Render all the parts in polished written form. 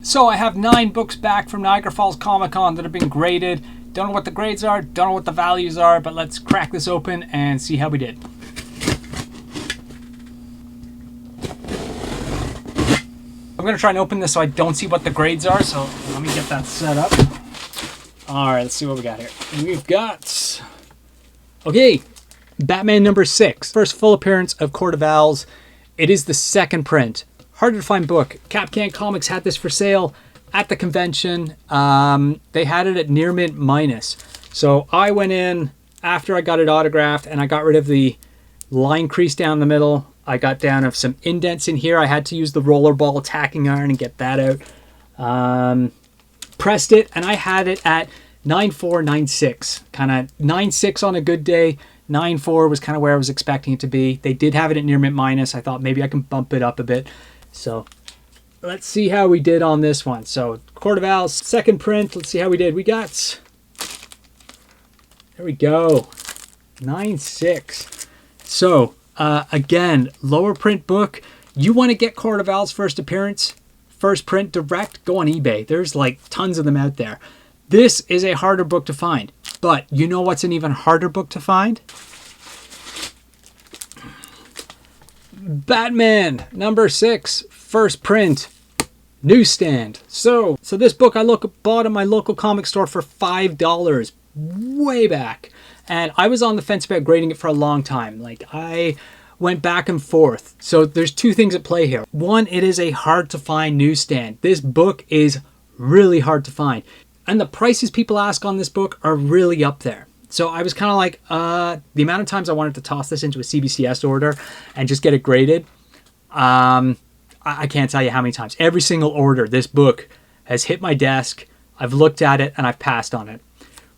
So I have 9 books back from Niagara Falls Comic Con that have been graded. Don't know what the grades are, don't know what the values are, but let's crack this open and see how we did. I'm going to try and open this so I don't see what the grades are, so let me get that set up. Alright, let's see what we got here. We've got... Okay, Batman number 6. First full appearance of Court of Owls. It is the second print. Harder to find book. Capcan Comics had this for sale at the convention. They had it at near mint minus. So I went in after I got it autographed and I got rid of the line crease down the middle. I got down of some indents in here. I had to use the rollerball tacking iron and get that out. Pressed it and I had it at 9.4, 9.6. Kind of 9.6 on a good day. 9.4 was kind of where I was expecting it to be. They did have it at near mint minus. I thought maybe I can bump it up a bit. So let's see how we did on this one. So Court of Owls, second print. Let's see how we did. We got, there we go, 9.6. So again, lower print book. You want to get Court of Owls first appearance, first print direct, go on eBay. There's like tons of them out there. This is a harder book to find, but you know what's an even harder book to find? Batman number 6, first print, newsstand. So this book I bought at my local comic store for $5 way back, and I was on the fence about grading it for a long time. Like I went back and forth. So there's two things at play here. One, it is a hard to find newsstand. This book is really hard to find, and the prices people ask on this book are really up there. So I was kind of like, the amount of times I wanted to toss this into a CBCS order and just get it graded, I can't tell you how many times. Every single order, this book has hit my desk. I've looked at it and I've passed on it.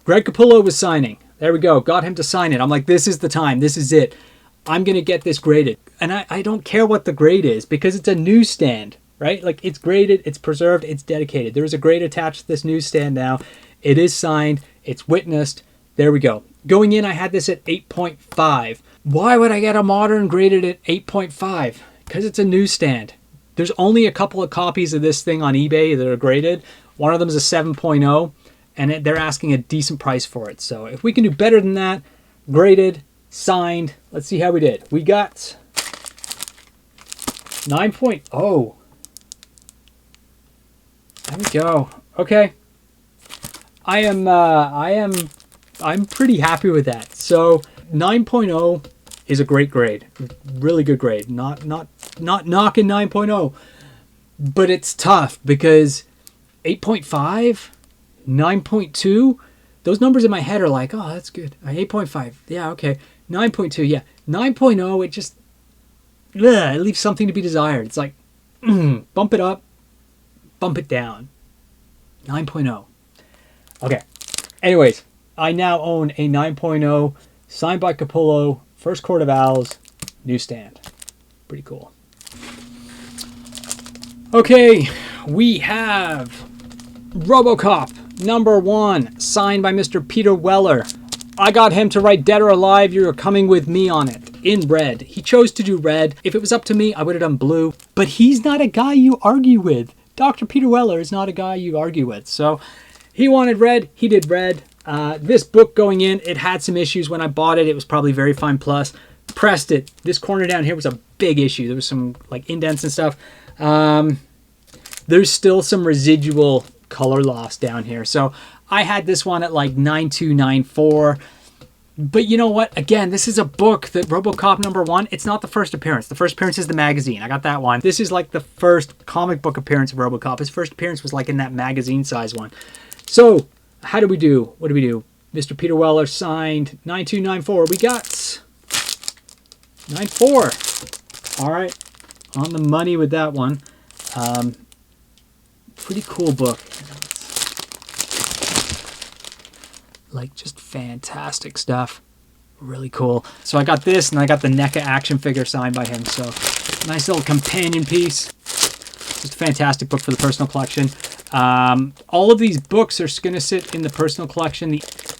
Greg Capullo was signing. There we go. Got him to sign it. I'm like, this is the time. This is it. I'm going to get this graded. And I don't care what the grade is because it's a newsstand, right? Like it's graded, it's preserved, it's dedicated. There is a grade attached to this newsstand now. It is signed. It's witnessed. There we go. Going in, I had this at 8.5. Why would I get a modern graded at 8.5? Because it's a newsstand. There's only a couple of copies of this thing on eBay that are graded. One of them is a 7.0, and they're asking a decent price for it. So if we can do better than that, graded, signed, let's see how we did. We got 9.0. There we go. Okay. I'm pretty happy with that. So 9.0 is a great grade. Really good grade. Not knocking 9.0. But it's tough because 8.5, 9.2, those numbers in my head are like, oh, that's good. 8.5. Yeah, okay. 9.2, yeah. 9.0, it just it leaves something to be desired. It's like, bump it up, bump it down. 9.0. Okay. Anyways, I now own a 9.0 signed by Capullo, first Court of Owls, newsstand. Pretty cool. Okay, we have RoboCop number 1, signed by Mr. Peter Weller. I got him to write Dead or Alive, You're Coming With Me on it, in red. He chose to do red. If it was up to me, I would have done blue. But he's not a guy you argue with. Dr. Peter Weller is not a guy you argue with. So he wanted red, he did red. This book going in, it had some issues when I bought it. It was probably very fine plus. Pressed it. This corner down here was a big issue. There was some like indents and stuff. There's still some residual color loss down here. So I had this one at like 9.2, 9.4. But you know what? Again, this is a book that RoboCop number 1, it's not the first appearance. The first appearance is the magazine. I got that one. This is like the first comic book appearance of RoboCop. His first appearance was like in that magazine size one. So how do we do? What do we do? Mr. Peter Weller signed 9.2, 9.4. We got 9.4. All right. On the money with that one. Pretty cool book. Like just fantastic stuff. Really cool. So I got this and I got the NECA action figure signed by him. So nice little companion piece. Just a fantastic book for the personal collection. All of these books are going to sit in the personal collection.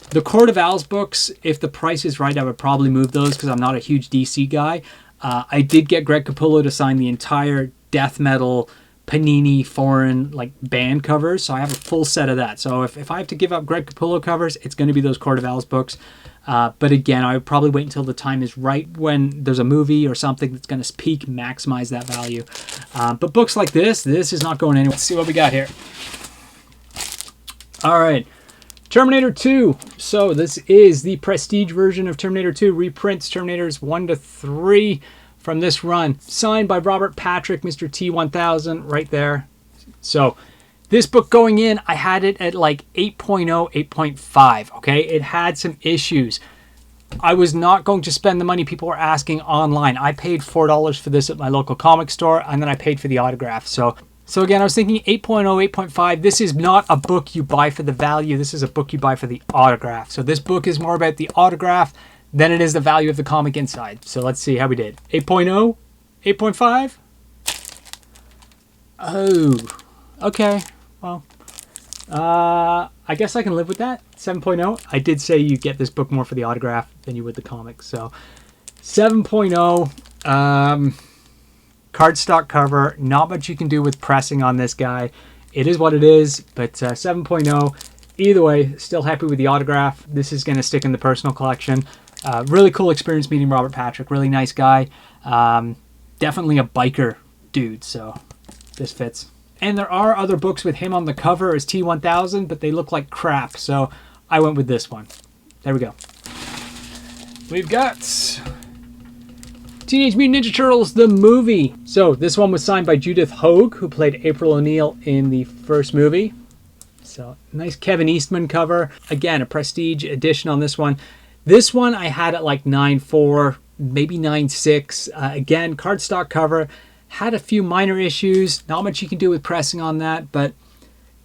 The Court of Owls books, if the price is right, I would probably move those because I'm not a huge DC guy. I did get Greg Capullo to sign the entire death metal Panini foreign like band covers. So I have a full set of that. So if I have to give up Greg Capullo covers, it's going to be those Cordavel's books. But again, I would probably wait until the time is right when there's a movie or something that's going to peak, maximize that value. But books like this is not going anywhere. Let's see what we got here. All right. Terminator 2. So this is the prestige version of Terminator 2. Reprints Terminators 1 to 3 from this run. Signed by Robert Patrick, Mr. T1000, right there. So this book going in, I had it at like 8.0, 8.5, okay? It had some issues. I was not going to spend the money people were asking online. I paid $4 for this at my local comic store, and then I paid for the autograph. So again, I was thinking 8.0, 8.5. This is not a book you buy for the value. This is a book you buy for the autograph. So this book is more about the autograph than it is the value of the comic inside. So let's see how we did. 8.0, 8.5. Oh, okay. Well, I guess I can live with that. 7.0. I did say you get this book more for the autograph than you would the comic. So 7.0. Cardstock cover. Not much you can do with pressing on this guy. It is what it is, but 7.0. Either way, still happy with the autograph. This is going to stick in the personal collection. Really cool experience meeting Robert Patrick. Really nice guy. Definitely a biker dude, so this fits. And there are other books with him on the cover as T1000, but they look like crap, so I went with this one. There we go. We've got Teenage Mutant Ninja Turtles, the movie. So this one was signed by Judith Hoag, who played April O'Neil in the first movie. So nice Kevin Eastman cover. Again, a prestige edition on this one. This one I had at like 9.4, maybe 9.6. Again, cardstock cover. Had a few minor issues. Not much you can do with pressing on that, but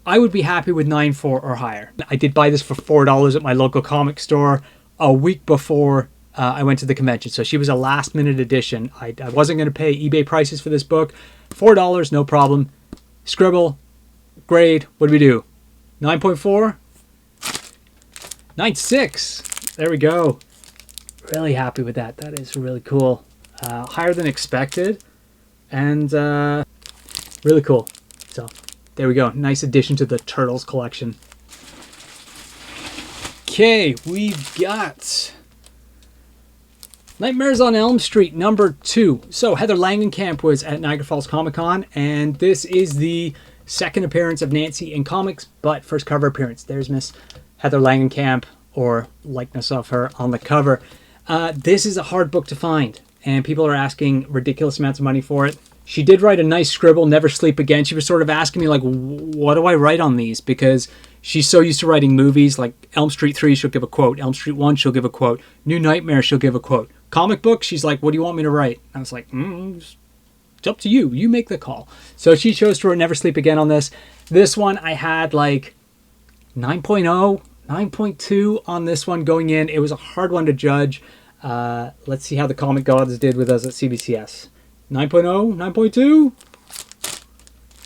I would be happy with 9.4 or higher. I did buy this for $4 at my local comic store a week before I went to the convention. So she was a last minute edition. I wasn't going to pay eBay prices for this book. $4, no problem. Scribble, grade, what do we do? 9.4? 9.6. There we go. Really happy with that. That is really cool. Higher than expected. And really cool. So there we go. Nice addition to the Turtles collection. Okay, we've got Nightmares on Elm Street #2. So Heather Langenkamp was at Niagara Falls Comic Con, and this is the second appearance of Nancy in comics, but first cover appearance. There's Miss Heather Langenkamp, or likeness of her on the cover. This is a hard book to find, and people are asking ridiculous amounts of money for it. She did write a nice scribble, Never Sleep Again. She was sort of asking me, like, what do I write on these? Because she's so used to writing movies, like Elm Street 3, she'll give a quote. Elm Street 1, she'll give a quote. New Nightmare, she'll give a quote. Comic book, she's like, what do you want me to write? I was like, it's up to you. You make the call. So she chose to write Never Sleep Again on this. This one, I had like 9.0, 9.2 on this one going in. It was a hard one to judge. Let's see how the comic gods did with us at CBCS. 9.0, 9.2,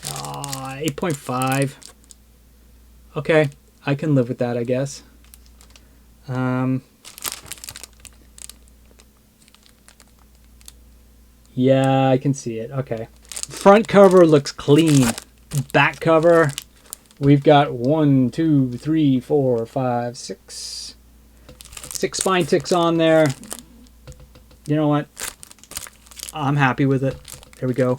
8.5. Okay, I can live with that, I guess. Yeah, I can see it. Okay. Front cover looks clean. Back cover, we've got 1, 2, 3, 4, 5, 6. 6 spine ticks on there. You know what? I'm happy with it. There we go.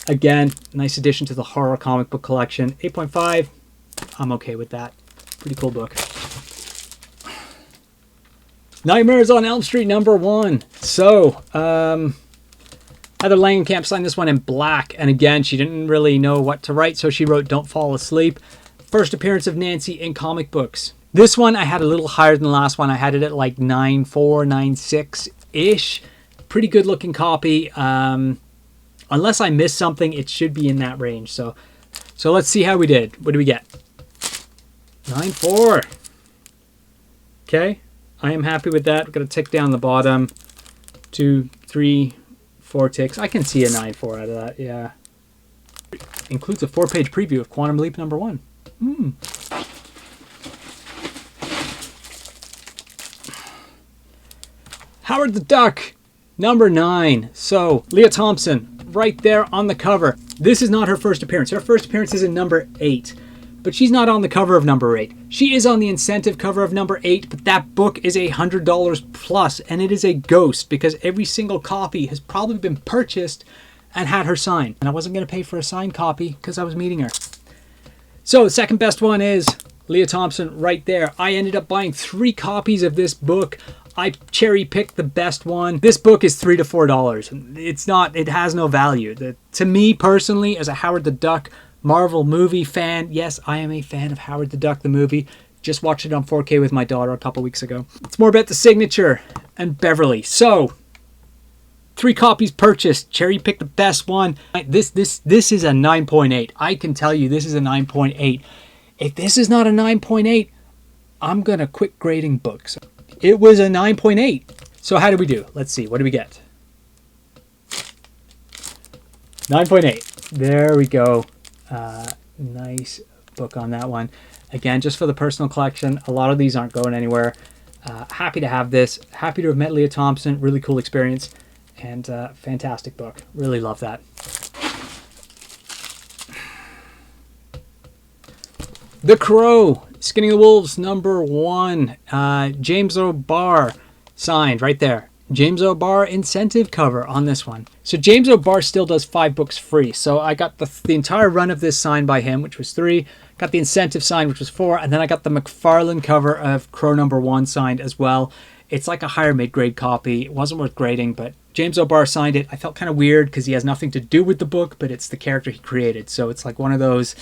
Again, nice addition to the horror comic book collection. 8.5. I'm okay with that. Pretty cool book. Nightmares on Elm Street #1. So, Heather Langenkamp signed this one in black. And again, she didn't really know what to write, so she wrote Don't Fall Asleep. First appearance of Nancy in comic books. This one I had a little higher than the last one. I had it at like 9.4, 9.6-ish. Pretty good looking copy. Unless I missed something, it should be in that range. So let's see how we did. What do we get? 9.4. Okay. I am happy with that. We're going to tick down the bottom. 2, 3, 4 ticks. I can see a 9.4 out of that. Yeah. Includes a 4-page preview of Quantum Leap #1. Howard the Duck #9. So Leah Thompson right there on the cover. This is not her first appearance. Her first appearance is in number 8. But she's not on the cover of number 8. She is on the incentive cover of number 8, but that book is $100 plus, and it is a ghost because every single copy has probably been purchased and had her sign. And I wasn't going to pay for a signed copy because I was meeting her. So the second best one is Leah Thompson right there. I ended up buying 3 copies of this book. I cherry picked the best one. This book is $3 to $4. It has no value. To me personally, as a Howard the Duck Marvel movie fan, yes, I am a fan of Howard the Duck, the movie. Just watched it on 4K with my daughter a couple weeks ago. It's more about the signature and Beverly. So, 3 copies purchased. Cherry picked the best one. This is a 9.8. I can tell you this is a 9.8. If this is not a 9.8, I'm going to quit grading books. It was a 9.8. So how do we do? Let's see. What do we get? 9.8. There we go. Nice book on that one. Again, just for the personal collection. A lot of these aren't going anywhere. Happy to have this. Happy to have met Leah Thompson. Really cool experience. And fantastic book. Really love that. The Crow, Skinning the Wolves, number 1. James O'Barr signed right there. James O'Barr incentive cover on this one. So James O'Barr still does 5 books free. So I got the entire run of this signed by him, which was 3. Got the incentive signed, which was 4. And then I got the McFarlane cover of Crow number 1 signed as well. It's like a higher mid-grade copy. It wasn't worth grading, but James O'Barr signed it. I felt kind of weird because he has nothing to do with the book, but it's the character he created. So it's like one of those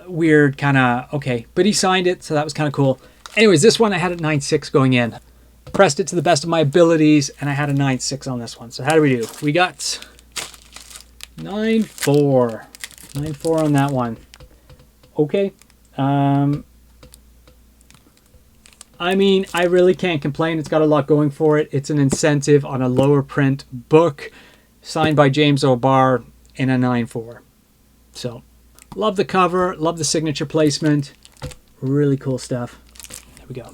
weird kind of, okay. But he signed it, so that was kind of cool. Anyways, this one I had at 9.6 going in. Pressed it to the best of my abilities, and I had a 9.6 on this one. So how do we do? We got 9.4. 9.4 on that one. Okay. I mean, I really can't complain. It's got a lot going for it. It's an incentive on a lower print book signed by James O'Barr in a 9.4. So, love the cover. Love the signature placement. Really cool stuff. There we go.